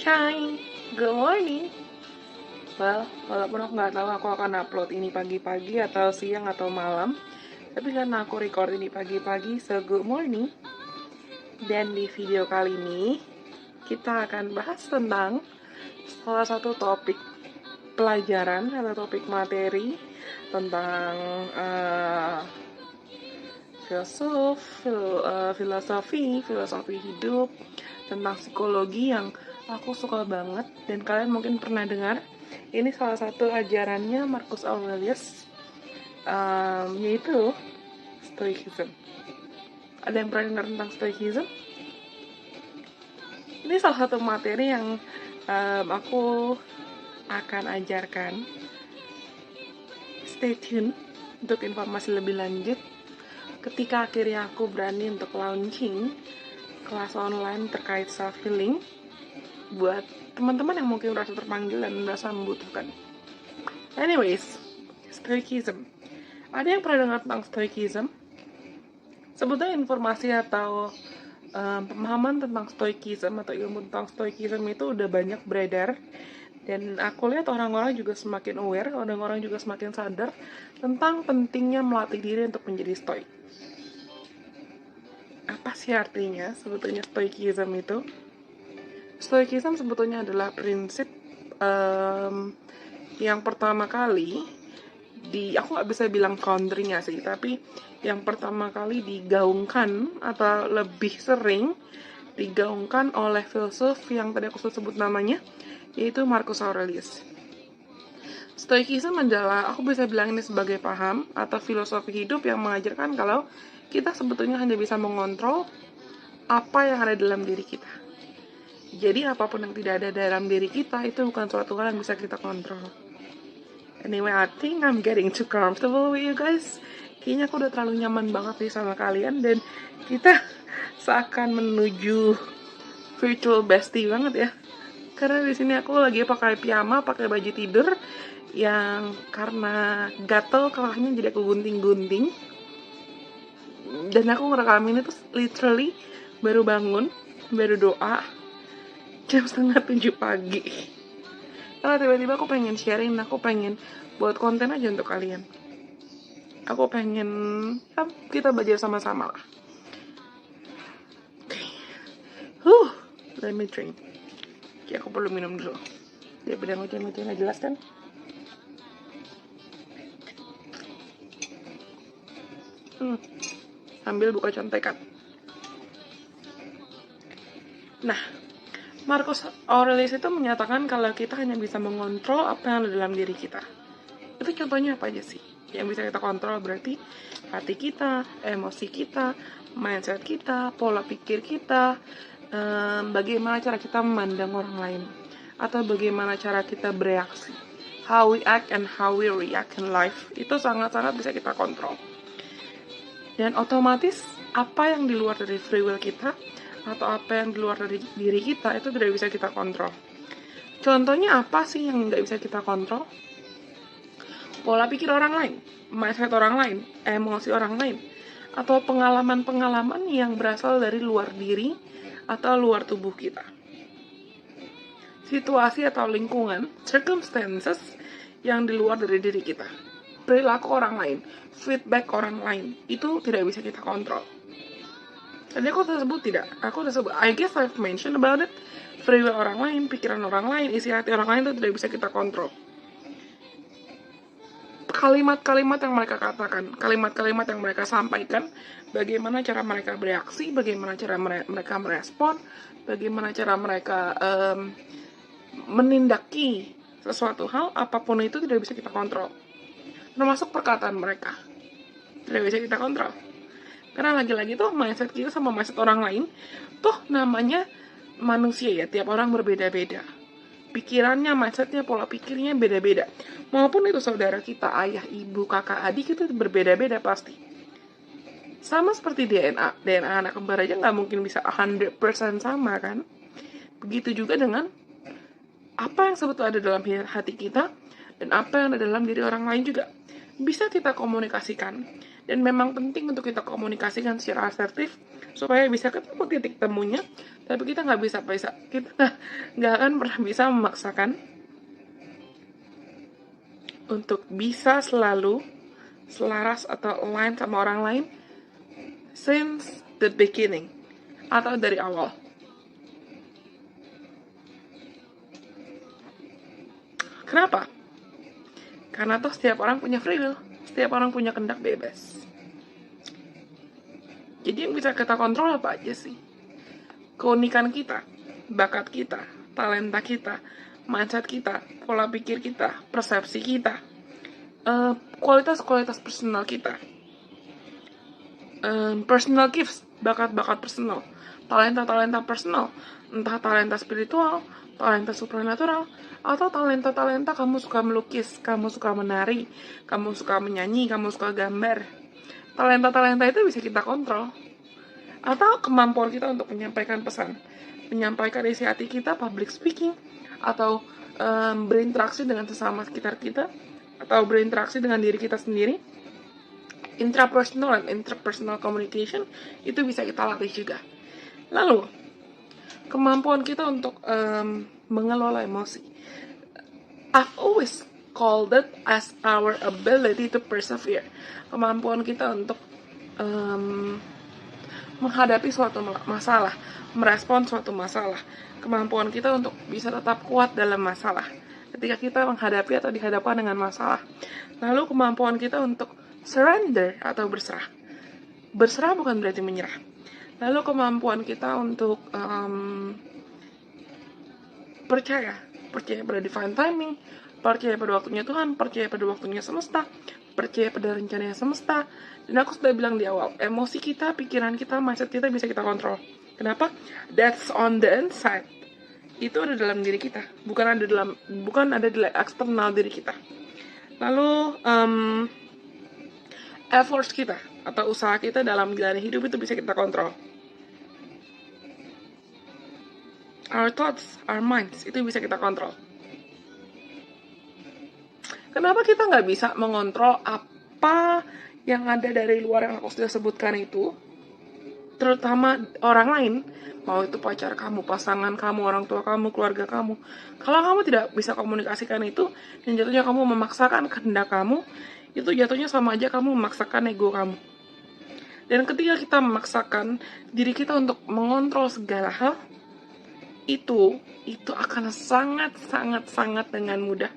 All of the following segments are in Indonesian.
sunshine. Good morning. Well, walaupun aku nggak tahu aku akan upload ini pagi-pagi atau siang atau malam, tapi karena aku record ini pagi-pagi, so good morning. Dan di video kali ini, kita akan bahas tentang salah satu topik pelajaran atau topik materi tentang filosofi hidup, tentang psikologi yang aku suka banget dan kalian mungkin pernah dengar. Ini salah satu ajarannya Marcus Aurelius, yaitu Stoicism. Ada yang pernah dengar tentang Stoicism? Ini salah satu materi yang aku akan ajarkan. Stay tune untuk informasi lebih lanjut ketika akhirnya aku berani untuk launching kelas online terkait self-healing buat teman-teman yang mungkin merasa terpanggil dan merasa membutuhkan. Anyways, Stoicism. Ada yang pernah dengar tentang Stoicism? Sebetulnya informasi atau pemahaman tentang Stoicism atau ilmu tentang Stoicism itu udah banyak beredar. Dan aku lihat orang-orang juga semakin aware, orang-orang juga semakin sadar tentang pentingnya melatih diri untuk menjadi stoik. Apa sih artinya sebetulnya Stoicism itu? Stoicism sebetulnya adalah prinsip yang pertama kali aku nggak bisa bilang foundernya sih, tapi yang pertama kali digaungkan atau lebih sering digaungkan oleh filsuf yang tadi aku sebut namanya, yaitu Marcus Aurelius. Stoicism adalah, aku bisa bilang ini sebagai paham atau filosofi hidup yang mengajarkan kalau kita sebetulnya hanya bisa mengontrol apa yang ada dalam diri kita. Jadi apapun yang tidak ada dalam diri kita itu bukan suatu hal yang bisa kita kontrol. Anyway, I think I'm getting too comfortable with you guys. Kayaknya aku udah terlalu nyaman banget nih sama kalian dan kita seakan menuju virtual bestie banget ya. Karena di sini aku lagi pakai piyama, pakai baju tidur yang karena gatel kelahnya jadi aku gunting-gunting. Dan aku ngerekam ini tuh literally baru bangun, baru doa jam 6:30 pagi. Karena tiba-tiba aku pengen sharing, aku pengen buat konten aja untuk kalian. Aku pengen kita belajar sama-sama lah. Okay. Let me drink. Oke, aku perlu minum dulu. Dia pedang hujan-hujan nggak jelas kan? Sambil buka contekan. Nah, Marcus Aurelius itu menyatakan kalau kita hanya bisa mengontrol apa yang ada dalam diri kita. Itu contohnya apa aja sih? Yang bisa kita kontrol berarti hati kita, emosi kita, mindset kita, pola pikir kita, bagaimana cara kita memandang orang lain, atau bagaimana cara kita bereaksi. How we act and how we react in life itu sangat-sangat bisa kita kontrol. Dan otomatis apa yang di luar dari free will kita atau apa yang di luar dari diri kita itu tidak bisa kita kontrol. Contohnya apa sih yang nggak bisa kita kontrol? Pola pikir orang lain, mindset orang lain, emosi orang lain, atau pengalaman-pengalaman yang berasal dari luar diri atau luar tubuh kita. Situasi atau lingkungan, circumstances yang di luar dari diri kita. Perilaku orang lain, feedback orang lain, itu tidak bisa kita kontrol. Tadi aku tersebut tidak, I guess I've mentioned about it. Free will orang lain, pikiran orang lain, isi hati orang lain itu tidak bisa kita kontrol. Kalimat-kalimat yang mereka katakan, kalimat-kalimat yang mereka sampaikan, bagaimana cara mereka bereaksi, bagaimana cara mereka merespon, bagaimana cara mereka menindaki sesuatu hal, apapun itu tidak bisa kita kontrol. Termasuk perkataan mereka tidak bisa kita kontrol. Karena lagi-lagi tuh mindset kita sama mindset orang lain tuh namanya manusia ya, tiap orang berbeda-beda. Pikirannya, mindsetnya, pola pikirnya beda-beda. Maupun itu saudara kita, ayah, ibu, kakak, adik itu berbeda-beda pasti. Sama seperti DNA anak kembar aja nggak mungkin bisa 100% sama kan. Begitu juga dengan apa yang sebetulnya ada dalam hati kita dan apa yang ada dalam diri orang lain juga bisa kita komunikasikan, Dan memang penting untuk kita komunikasikan secara asertif supaya bisa ketemu titik temunya. Tapi kita nggak akan pernah bisa memaksakan untuk bisa selalu selaras atau align sama orang lain since the beginning atau dari awal. Kenapa? Karena toh setiap orang punya free will, setiap orang punya kehendak bebas. Jadi yang bisa kita kontrol apa aja sih? Keunikan kita, bakat kita, talenta kita, mindset kita, pola pikir kita, persepsi kita, kualitas-kualitas personal kita, personal gifts, bakat-bakat personal, talenta-talenta personal, entah talenta spiritual, talenta supernatural, atau talenta-talenta kamu suka melukis, kamu suka menari, kamu suka menyanyi, kamu suka gambar. Talenta-talenta itu bisa kita kontrol. Atau kemampuan kita untuk menyampaikan pesan, menyampaikan isi hati kita, public speaking, atau berinteraksi dengan sesama sekitar kita, atau berinteraksi dengan diri kita sendiri. Intrapersonal and interpersonal communication itu bisa kita latih juga. Lalu, kemampuan kita untuk mengelola emosi. I've always called it as our ability to persevere. Kemampuan kita untuk menghadapi suatu masalah, merespon suatu masalah, kemampuan kita untuk bisa tetap kuat dalam masalah ketika kita menghadapi atau dihadapkan dengan masalah. Lalu kemampuan kita untuk surrender atau berserah. Berserah bukan berarti menyerah. Lalu kemampuan kita untuk percaya pada divine timing, percaya pada waktunya Tuhan, percaya pada waktunya semesta, percaya pada rencananya semesta. Dan aku sudah bilang di awal, emosi kita, pikiran kita, mindset kita bisa kita kontrol. Kenapa? That's on the inside. Itu ada dalam diri kita, bukan ada di eksternal diri kita. Lalu efforts kita atau usaha kita dalam menjalani hidup itu bisa kita kontrol. Our thoughts, our minds, itu bisa kita kontrol. Kenapa kita nggak bisa mengontrol apa yang ada dari luar yang aku sudah sebutkan itu? Terutama orang lain, mau itu pacar kamu, pasangan kamu, orang tua kamu, keluarga kamu. Kalau kamu tidak bisa komunikasikan itu, dan jatuhnya kamu memaksakan kehendak kamu, itu jatuhnya sama aja kamu memaksakan ego kamu. Dan ketika kita memaksakan diri kita untuk mengontrol segala hal, itu akan sangat dengan mudah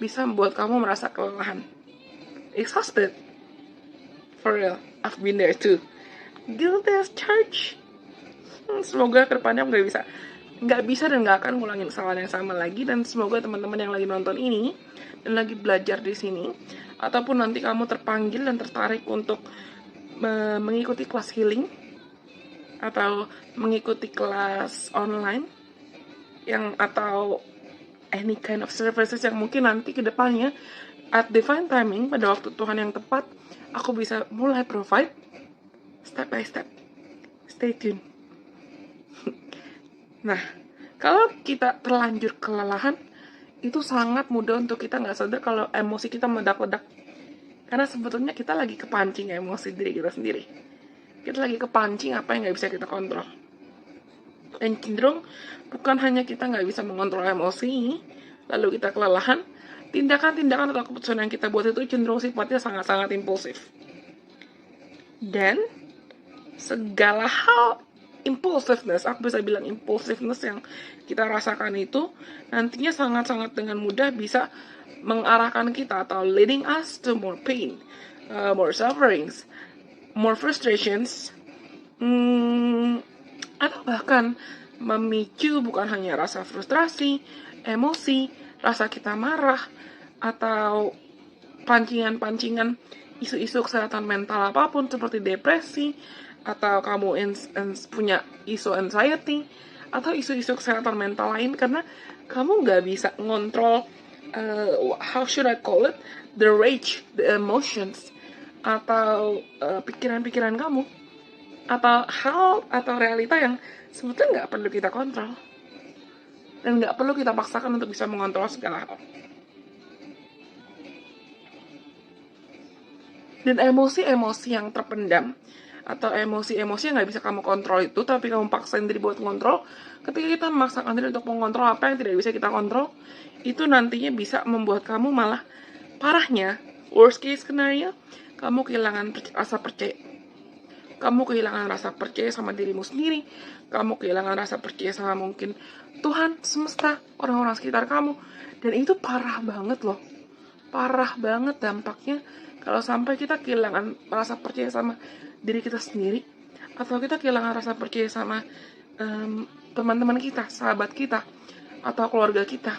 bisa membuat kamu merasa kelelahan, exhausted. For real, I've been there too. Guilty as charged. Semoga kedepannya nggak bisa dan nggak akan ngulangin kesalahan yang sama lagi. Dan semoga teman-teman yang lagi nonton ini dan lagi belajar di sini, ataupun nanti kamu terpanggil dan tertarik untuk mengikuti kelas healing atau mengikuti kelas online atau any kind of services yang mungkin nanti ke depannya at divine timing, pada waktu Tuhan yang tepat, aku bisa mulai provide step by step. Stay tuned. Nah, kalau kita terlanjur kelelahan, itu sangat mudah untuk kita nggak sadar kalau emosi kita meledak-ledak. Karena sebetulnya kita lagi kepancing emosi diri kita sendiri. Kita lagi kepancing apa yang nggak bisa kita kontrol. Dan cenderung bukan hanya kita nggak bisa mengontrol emosi, lalu kita kelelahan, tindakan-tindakan atau keputusan yang kita buat itu cenderung sifatnya sangat-sangat impulsif. Dan segala hal impulsiveness, aku bisa bilang impulsiveness yang kita rasakan itu nantinya sangat-sangat dengan mudah bisa mengarahkan kita atau leading us to more pain, more sufferings, more frustrations, atau bahkan memicu bukan hanya rasa frustrasi, emosi, rasa kita marah, atau pancingan-pancingan isu-isu kesehatan mental apapun seperti depresi, atau kamu punya isu anxiety, atau isu-isu kesehatan mental lain karena kamu nggak bisa ngontrol how should I call it, the rage, the emotions, atau pikiran-pikiran kamu, atau hal atau realita yang sebetulnya nggak perlu kita kontrol dan nggak perlu kita paksakan untuk bisa mengontrol segala hal. Dan emosi-emosi yang terpendam atau emosi-emosi yang nggak bisa kamu kontrol itu, tapi kamu paksain diri buat ngontrol, ketika kita memaksakan diri untuk mengontrol apa yang tidak bisa kita kontrol, itu nantinya bisa membuat kamu malah parahnya, worst case scenario, kamu kehilangan rasa percaya. Kamu kehilangan rasa percaya sama dirimu sendiri, kamu kehilangan rasa percaya sama mungkin Tuhan, semesta, orang-orang sekitar kamu, dan itu parah banget loh. Parah banget dampaknya kalau sampai kita kehilangan rasa percaya sama diri kita sendiri, atau kita kehilangan rasa percaya sama teman-teman kita, sahabat kita, atau keluarga kita,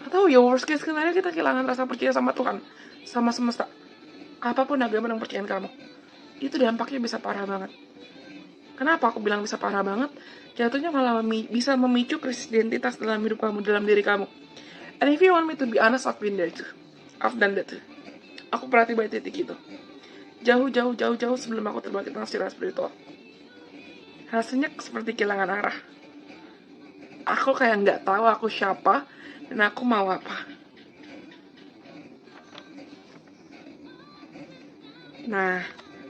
atau ya worst case scenario kita kehilangan rasa percaya sama Tuhan, sama semesta, apapun agama yang percayaan kamu, itu dampaknya bisa parah banget. Kenapa aku bilang bisa parah banget? Jatuhnya malah bisa memicu krisis identitas dalam hidup kamu, dalam diri kamu. And if you want me to be honest, I've been there too. I've done that too. Aku pernah tiba di titik itu. Jauh sebelum aku terbangkit secara spiritual. Hasilnya seperti kehilangan arah. Aku kayak nggak tahu aku siapa dan aku mau apa. Nah,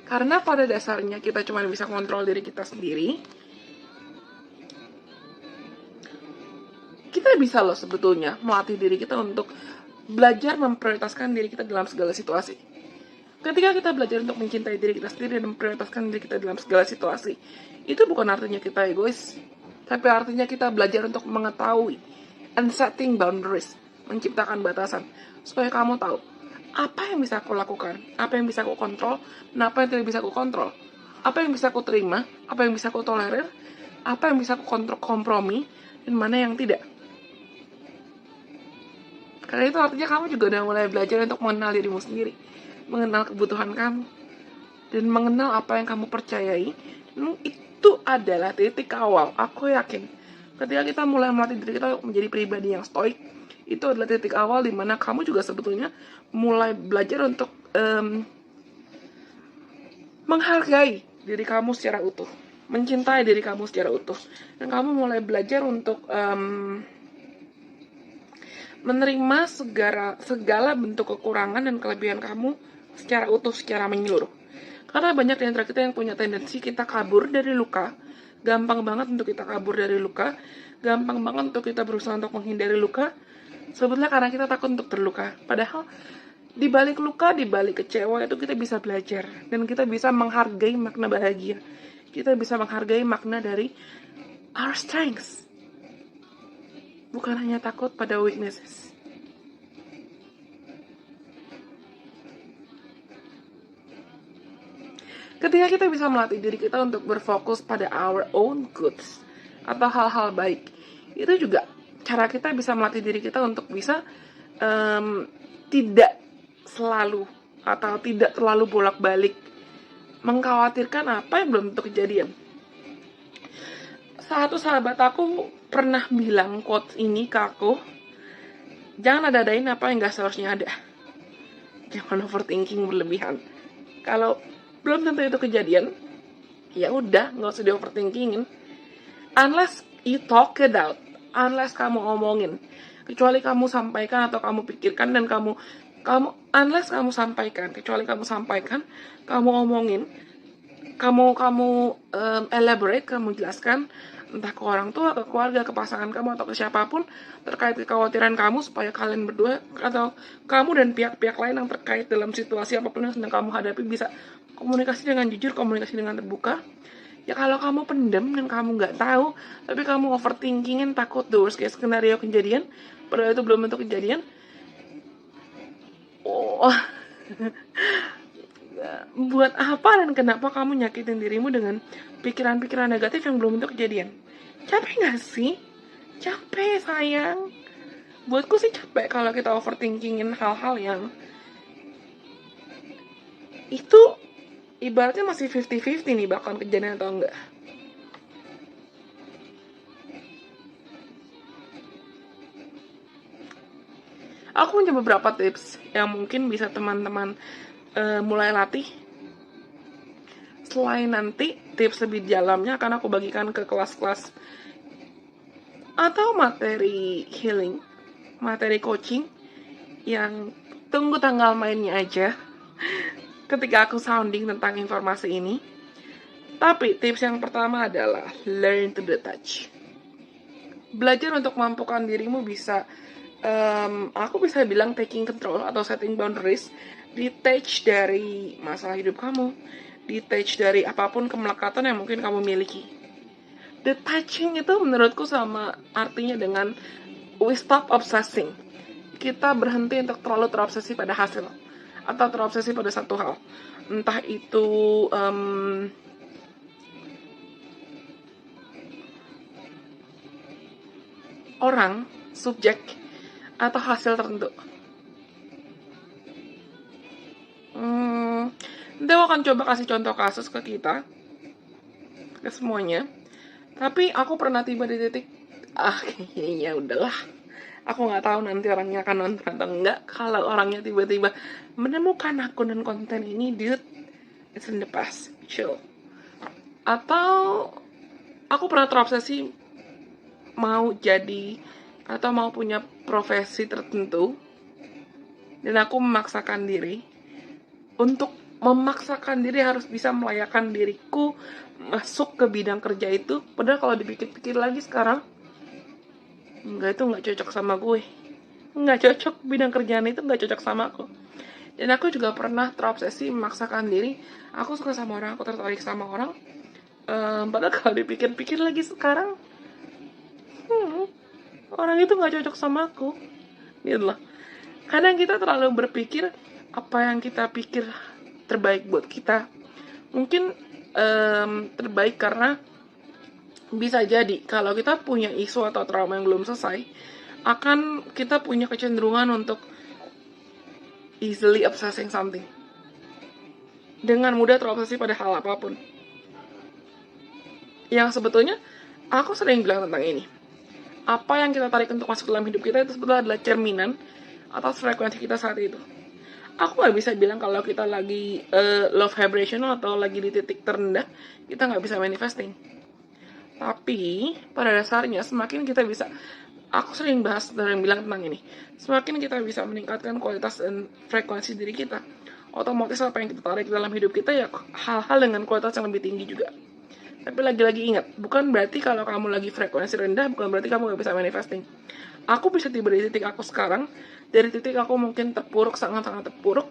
karena pada dasarnya kita cuma bisa kontrol diri kita sendiri, kita bisa loh sebetulnya melatih diri kita untuk belajar memprioritaskan diri kita dalam segala situasi. Ketika kita belajar untuk mencintai diri kita sendiri dan memprioritaskan diri kita dalam segala situasi, itu bukan artinya kita egois, tapi artinya kita belajar untuk mengetahui and setting boundaries, menciptakan batasan, supaya kamu tahu apa yang bisa aku lakukan, apa yang bisa aku kontrol, dan apa yang tidak bisa aku kontrol, apa yang bisa aku terima, apa yang bisa aku tolerir, apa yang bisa aku kompromi, dan mana yang tidak. Karena itu artinya kamu juga udah mulai belajar untuk mengenal dirimu sendiri, mengenal kebutuhan kamu, dan mengenal apa yang kamu percayai. Dan itu adalah titik awal, aku yakin. Ketika kita mulai melatih diri kita untuk menjadi pribadi yang stoik, itu adalah titik awal dimana kamu juga sebetulnya mulai belajar untuk menghargai diri kamu secara utuh, mencintai diri kamu secara utuh, dan kamu mulai belajar untuk menerima segala bentuk kekurangan dan kelebihan kamu secara utuh, secara menyeluruh. Karena banyak di antara kita yang punya tendensi kita kabur dari luka, gampang banget untuk kita kabur dari luka, gampang banget untuk kita berusaha untuk menghindari luka, sebetulnya karena kita takut untuk terluka. Padahal di balik luka, di balik kecewa itu kita bisa belajar, dan kita bisa menghargai makna bahagia. Kita bisa menghargai makna dari our strengths, bukan hanya takut pada weaknesses. Ketika kita bisa melatih diri kita untuk berfokus pada our own goods atau hal-hal baik, itu juga cara kita bisa melatih diri kita untuk bisa tidak selalu atau tidak terlalu bolak-balik mengkhawatirkan apa yang belum tentu kejadian. Satu sahabat aku pernah bilang quotes ini ke aku, jangan ada-adain apa yang gak seharusnya ada. Jangan overthinking berlebihan. Kalau belum tentu itu kejadian, ya udah, nggak usah di overthinkingin. Unless you talk it out, unless kamu omongin, kecuali kamu sampaikan atau kamu pikirkan dan kamu unless kamu sampaikan, kecuali kamu sampaikan, kamu omongin, kamu elaborate, kamu jelaskan, entah ke orang tua, ke keluarga, ke pasangan kamu, atau ke siapapun terkait kekhawatiran kamu, supaya kalian berdua atau kamu dan pihak-pihak lain yang terkait dalam situasi apapun yang sedang kamu hadapi bisa komunikasi dengan jujur, komunikasi dengan terbuka. Ya kalau kamu pendem dan kamu nggak tahu, tapi kamu overthinkingin, takut the worst case scenario kejadian, padahal itu belum tentu kejadian. Buat apa dan kenapa kamu nyakitin dirimu dengan pikiran-pikiran negatif yang belum tentu kejadian? Capek gak sih? Capek sayang. Buatku sih capek kalau kita overthinkingin hal-hal yang itu ibaratnya masih 50-50 nih bakalan kejadian atau enggak. Aku punya beberapa tips yang mungkin bisa teman-teman mulai latih. Selain nanti tips lebih dalamnya akan aku bagikan ke kelas-kelas atau materi healing, materi coaching yang tunggu tanggal mainnya aja. ketika aku sounding tentang informasi ini. Tapi tips yang pertama adalah learn to detach. Belajar untuk mampukan dirimu bisa, aku bisa bilang taking control atau setting boundaries, detach dari masalah hidup kamu, detach dari apapun kemelekatan yang mungkin kamu miliki. Detaching itu menurutku sama artinya dengan we stop obsessing. Kita berhenti untuk terlalu terobsesi pada hasil atau terobsesi pada satu hal. Entah itu orang, subjek, atau hasil tertentu. Nanti aku akan coba kasih contoh kasus ke kita, ke semuanya. Tapi aku pernah tiba di titik, kayaknya udahlah. Aku nggak tahu nanti orangnya akan nonton atau enggak. Kalau orangnya tiba-tiba menemukan akun dan konten ini, dude, it's in the past, chill. Atau aku pernah terobsesi mau jadi atau mau punya profesi tertentu, dan aku memaksakan diri untuk memaksakan diri harus bisa melayakan diriku masuk ke bidang kerja itu. Padahal kalau dipikir-pikir lagi sekarang, itu nggak cocok sama gue, nggak cocok, bidang kerjaan itu nggak cocok sama aku. Dan aku juga pernah terobsesi memaksakan diri, aku suka sama orang, aku tertarik sama orang, padahal kalau dipikir-pikir lagi sekarang, orang itu nggak cocok sama aku, gitu loh. Kadang kita terlalu berpikir apa yang kita pikir terbaik buat kita, mungkin terbaik karena bisa jadi kalau kita punya isu atau trauma yang belum selesai, akan kita punya kecenderungan untuk easily obsessing something, dengan mudah terobsesi pada hal apapun. Yang sebetulnya aku sering bilang tentang ini, apa yang kita tarik untuk masuk dalam hidup kita itu sebetulnya adalah cerminan atas frekuensi kita saat itu. Aku gak bisa bilang kalau kita lagi love vibration atau lagi di titik terendah, kita gak bisa manifesting. Tapi pada dasarnya semakin kita bisa, aku sering bilang tentang ini, semakin kita bisa meningkatkan kualitas dan frekuensi diri kita, otomatis apa yang kita tarik dalam hidup kita ya hal-hal dengan kualitas yang lebih tinggi juga. Tapi lagi-lagi ingat, bukan berarti kalau kamu lagi frekuensi rendah, bukan berarti kamu gak bisa manifesting. Aku bisa tiba di titik aku sekarang, dari titik aku mungkin terpuruk, sangat-sangat terpuruk,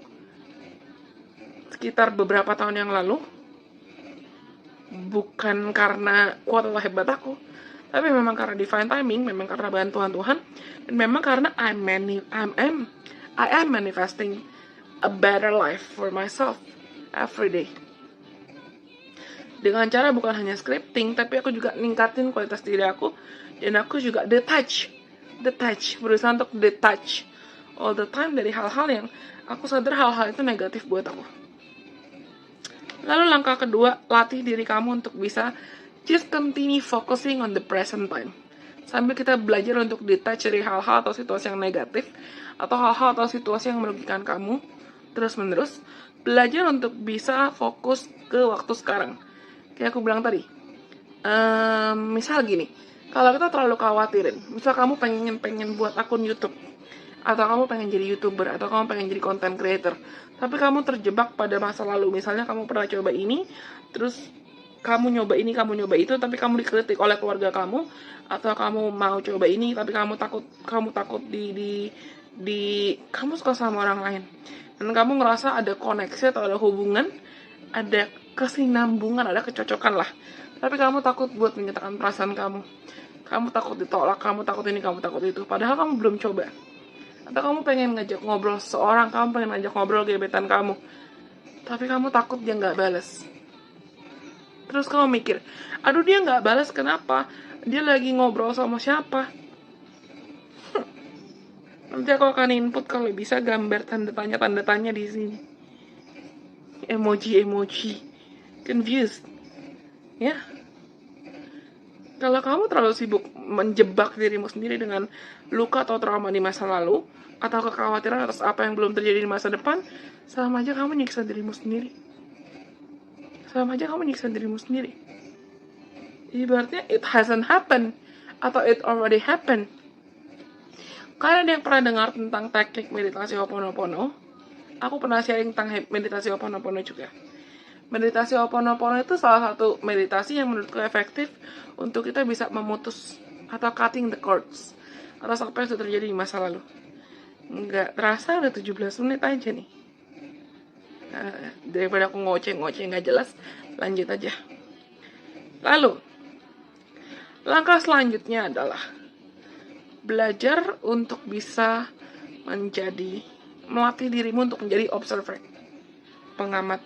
sekitar beberapa tahun yang lalu, bukan karena kuat atau hebat aku, tapi memang karena divine timing, memang karena bantuan Tuhan, dan memang karena I am manifesting a better life for myself every day. Dengan cara bukan hanya scripting, tapi aku juga ningkatin kualitas diri aku, dan aku juga detach, berusaha untuk detach all the time dari hal-hal yang aku sadar hal-hal itu negatif buat aku. Lalu langkah kedua, latih diri kamu untuk bisa just continue focusing on the present time. Sambil kita belajar untuk detach dari hal-hal atau situasi yang negatif, atau hal-hal atau situasi yang merugikan kamu, terus-menerus, belajar untuk bisa fokus ke waktu sekarang. Kayak aku bilang tadi, misal gini, kalau kita terlalu khawatirin, misal kamu pengen buat akun YouTube, atau kamu pengen jadi YouTuber, atau kamu pengen jadi content creator, tapi kamu terjebak pada masa lalu. Misalnya kamu pernah coba ini, terus kamu nyoba ini, kamu nyoba itu, tapi kamu dikritik oleh keluarga kamu, atau kamu mau coba ini, tapi kamu takut kamu suka sama orang lain, dan kamu ngerasa ada koneksi atau ada hubungan, ada kesinambungan, ada kecocokan lah, tapi kamu takut buat menyatakan perasaan kamu takut ditolak, kamu takut ini, kamu takut itu, padahal kamu belum coba. Atau kamu pengen ngajak ngobrol seseorang, kamu pengen ngajak ngobrol gebetan kamu, tapi kamu takut dia nggak balas. Terus kamu mikir, aduh dia nggak balas kenapa? Dia lagi ngobrol sama siapa? Nanti aku akan input kalau bisa gambar tanda tanya di sini. Emoji, confused, ya. Kalau kamu terlalu sibuk menjebak dirimu sendiri dengan luka atau trauma di masa lalu, atau kekhawatiran atas apa yang belum terjadi di masa depan, sama aja kamu nyiksa dirimu sendiri. Ibaratnya it hasn't happened, atau it already happened. Kalian ada yang pernah dengar tentang teknik meditasi Ho'oponopono? aku pernah sharing tentang meditasi Ho'oponopono juga. Meditasi Ho'oponopono itu salah satu meditasi yang menurutku efektif untuk kita bisa memutus atau cutting the cords atas apa yang sudah terjadi di masa lalu. Nggak terasa udah 17 menit aja nih. Daripada aku ngoceh-ngoceh nggak jelas, lanjut aja. Lalu, langkah selanjutnya adalah belajar untuk bisa melatih dirimu untuk menjadi observer, pengamat.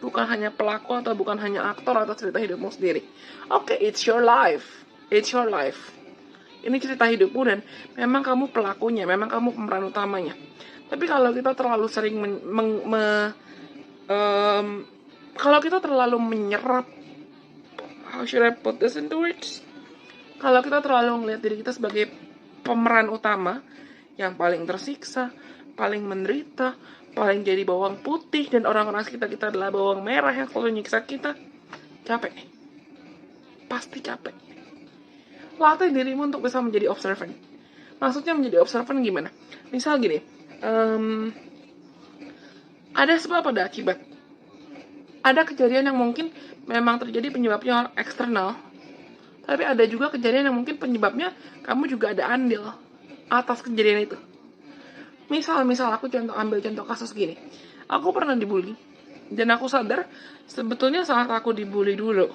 Bukan hanya pelaku atau bukan hanya aktor atau cerita hidupmu sendiri. Oke, it's your life. It's your life. Ini cerita hidupmu dan memang kamu pelakunya, memang kamu pemeran utamanya. Tapi kalau kita terlalu sering kalau kita terlalu menyerap, how should I put this into words? Kalau kita terlalu melihat diri kita sebagai pemeran utama yang paling tersiksa, paling menderita, paling jadi bawang putih, dan orang-orang sekitar kita adalah bawang merah yang selalu nyiksa kita, capek. Pasti capek. Latih dirimu untuk bisa menjadi observant. Maksudnya menjadi observant gimana? Misal gini, ada sebab ada akibat. Ada kejadian yang mungkin memang terjadi penyebabnya eksternal, tapi ada juga kejadian yang mungkin penyebabnya kamu juga ada andil atas kejadian itu. Misal aku ambil contoh kasus gini. Aku pernah dibully, dan aku sadar sebetulnya saat aku dibully dulu,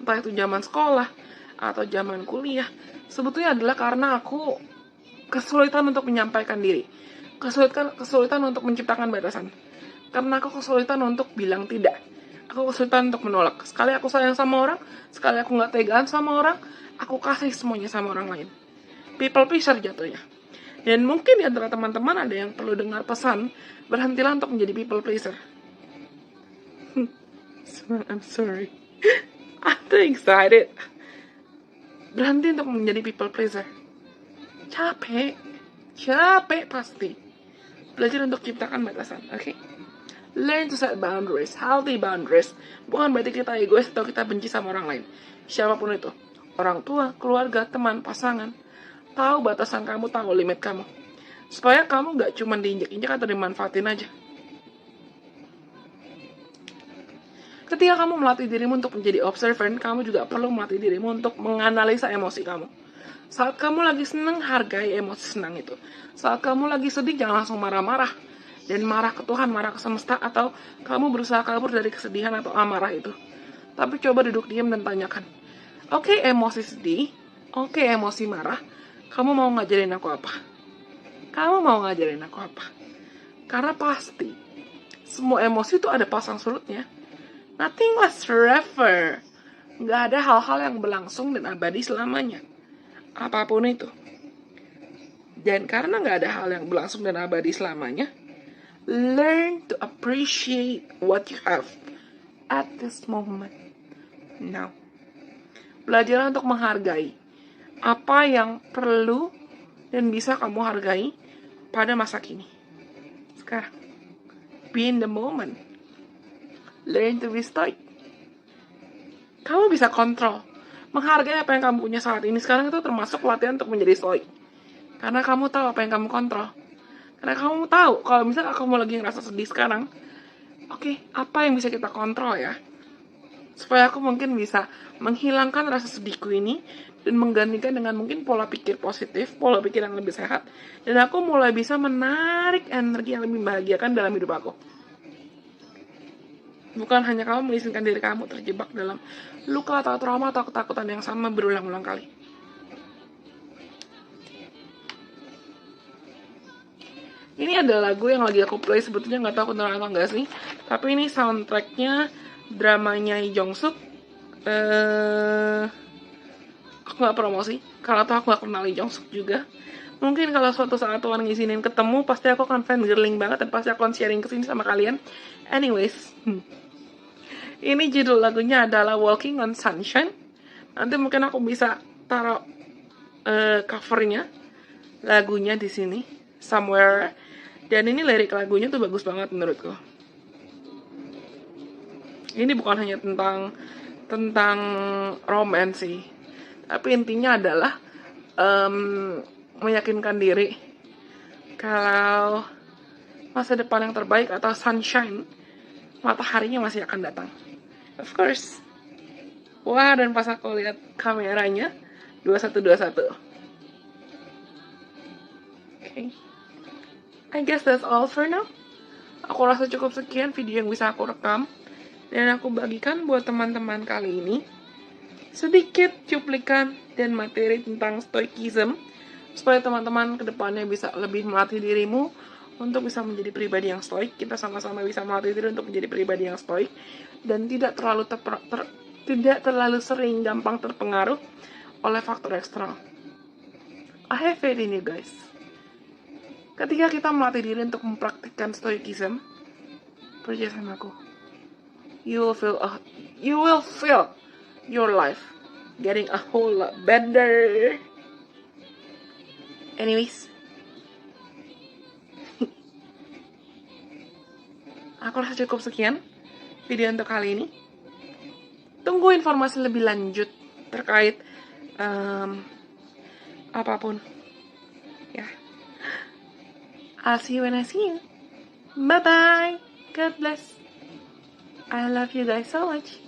entah itu zaman sekolah atau zaman kuliah, sebetulnya adalah karena aku kesulitan untuk menyampaikan diri, kesulitan untuk menciptakan batasan, karena aku kesulitan untuk bilang tidak, aku kesulitan untuk menolak. Sekali aku sayang sama orang, sekali aku nggak tegaan sama orang, aku kasih semuanya sama orang lain. People pleaser jatuhnya. Dan mungkin di antara teman-teman ada yang perlu dengar pesan, berhentilah untuk menjadi people pleaser. I'm sorry. I'm too excited. Berhenti untuk menjadi people pleaser. Capek pasti. Belajar untuk ciptakan batasan, oke? Learn to set boundaries, healthy boundaries. Bukan berarti kita egois atau kita benci sama orang lain. Siapapun itu. Orang tua, keluarga, teman, pasangan. Tahu batasan kamu, tahu limit kamu. Supaya kamu gak cuma diinjak-injak atau dimanfaatin aja. Ketika kamu melatih dirimu untuk menjadi observant, kamu juga perlu melatih dirimu untuk menganalisa emosi kamu. Saat kamu lagi senang, hargai emosi senang itu. Saat kamu lagi sedih, jangan langsung marah-marah. Dan marah ke Tuhan, marah ke semesta, atau kamu berusaha kabur dari kesedihan atau amarah itu. Tapi coba duduk diam dan tanyakan. Oke, emosi sedih. Oke, emosi marah. Kamu mau ngajarin aku apa? Karena pasti semua emosi itu ada pasang surutnya. Nothing lasts forever. Nggak ada hal-hal yang berlangsung dan abadi selamanya. Apapun itu. Dan karena nggak ada hal yang berlangsung dan abadi selamanya, learn to appreciate what you have at this moment. Now, belajar untuk menghargai apa yang perlu dan bisa kamu hargai pada masa kini. Sekarang, be in the moment. Learn to be stoic. Kamu bisa kontrol, menghargai apa yang kamu punya saat ini. Sekarang itu termasuk latihan untuk menjadi stoic. Karena kamu tahu apa yang kamu kontrol. Karena kamu tahu, kalau misalnya kamu lagi ngerasa sedih sekarang, oke, apa yang bisa kita kontrol ya? Supaya aku mungkin bisa menghilangkan rasa sedihku ini dan menggantikan dengan mungkin pola pikir positif, pola pikir yang lebih sehat. Dan aku mulai bisa menarik energi yang lebih membahagiakan dalam hidup aku. Bukan hanya kamu mengizinkan diri kamu terjebak dalam luka atau trauma atau ketakutan yang sama berulang-ulang kali. Ini ada lagu yang lagi aku play, sebetulnya nggak tahu beneran atau enggak sih. Tapi ini soundtracknya dramanya Lee Jong Suk. Aku nggak promosi, karena tuh aku nggak kenal Lee Jong Suk juga. Mungkin kalau suatu saat Tuhan ngizinin ketemu, pasti aku akan fangirling banget dan pasti aku akan sharing kesini sama kalian. Anyways, ini judul lagunya adalah Walking on Sunshine. Nanti mungkin aku bisa taruh covernya, lagunya di sini, somewhere. Dan ini lirik lagunya tuh bagus banget menurutku. Ini bukan hanya tentang romance sih, tapi intinya adalah meyakinkan diri kalau masa depan yang terbaik atau sunshine, mataharinya masih akan datang. Of course. Wah, dan pas aku lihat kameranya 2121. Okay. I guess that's all for now. Aku rasa cukup sekian video yang bisa aku rekam dan aku bagikan buat teman-teman kali ini. Sedikit cuplikan dan materi tentang stoicism supaya teman-teman kedepannya bisa lebih melatih dirimu untuk bisa menjadi pribadi yang stoik. Kita sama-sama bisa melatih diri untuk menjadi pribadi yang stoik dan tidak terlalu sering gampang terpengaruh oleh faktor eksternal. I have faith in you guys. Ketika kita melatih diri untuk mempraktikkan stoicism, percaya sama aku, you will feel your life getting a whole lot better. Anyways, aku rasa cukup sekian video untuk kali ini. Tunggu informasi lebih lanjut terkait apapun. Ya. I'll see you when I see you. Bye-bye. God bless. I love you guys so much.